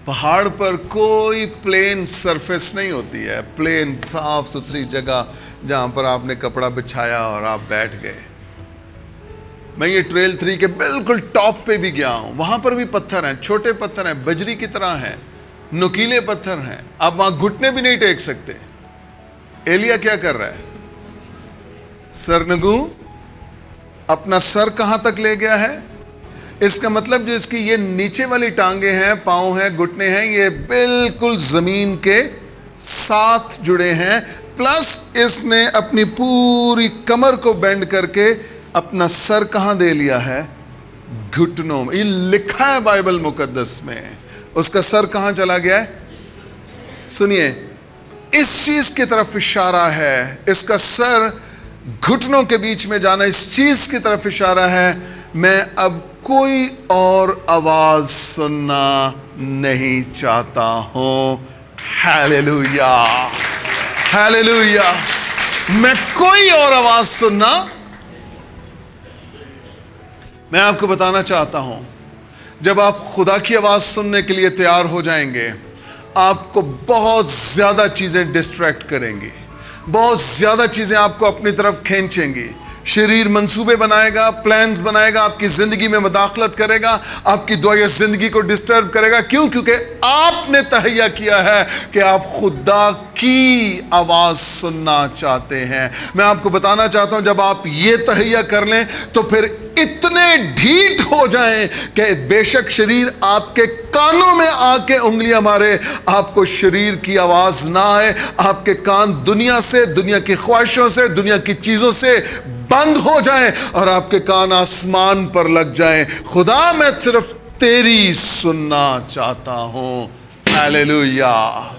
پہاڑ پر کوئی plane surface نہیں ہوتی ہے، پلین صاف ستھری جگہ جہاں پر آپ نے کپڑا بچھایا اور آپ بیٹھ گئے۔ میں یہ ٹریل 3 کے بالکل ٹاپ پہ بھی گیا ہوں، وہاں پر بھی پتھر ہیں، چھوٹے پتھر ہیں، بجری کی طرح ہیں، نکیلے پتھر ہیں، آپ وہاں گھٹنے بھی نہیں ٹیک سکتے۔ ایلیا کیا کر رہا ہے؟ سرنگو اپنا سر کہاں تک لے گیا ہے؟ اس کا مطلب جو اس کی یہ نیچے والی ٹانگیں ہیں، پاؤں ہیں، گھٹنے ہیں، یہ بالکل زمین کے ساتھ جڑے ہیں، پلس اس نے اپنی پوری کمر کو بینڈ کر کے اپنا سر کہاں دے لیا ہے؟ گھٹنوں میں۔ یہ لکھا ہے بائبل مقدس میں، اس کا سر کہاں چلا گیا ہے؟ سنیے، اس چیز کی طرف اشارہ ہے، اس کا سر گھٹنوں کے بیچ میں جانا اس چیز کی طرف اشارہ ہے، میں اب کوئی اور آواز سننا نہیں چاہتا ہوں۔ ہیلیلویا، ہیلیلویا، میں کوئی اور آواز سننا۔ میں آپ کو بتانا چاہتا ہوں، جب آپ خدا کی آواز سننے کے لیے تیار ہو جائیں گے، آپ کو بہت زیادہ چیزیں ڈسٹریکٹ کریں گی، بہت زیادہ چیزیں آپ کو اپنی طرف کھینچیں گی۔ شریر منصوبے بنائے گا، پلانز بنائے گا، آپ کی زندگی میں مداخلت کرے گا، آپ کی دعائیں زندگی کو ڈسٹرب کرے گا۔ کیوں؟ کیونکہ آپ نے تہیہ کیا ہے کہ آپ خدا کی آواز سننا چاہتے ہیں۔ میں آپ کو بتانا چاہتا ہوں، جب آپ یہ تہیہ کر لیں تو پھر اتنے ڈھیٹ ہو جائیں کہ بے شک شریر آپ کے کانوں میں آ کے انگلیاں مارے، آپ کو شریر کی آواز نہ آئے، آپ کے کان دنیا سے، دنیا کی خواہشوں سے، دنیا کی چیزوں سے بند ہو جائیں اور آپ کے کان آسمان پر لگ جائیں۔ خدا، میں صرف تیری سننا چاہتا ہوں۔ ہیلیلویا۔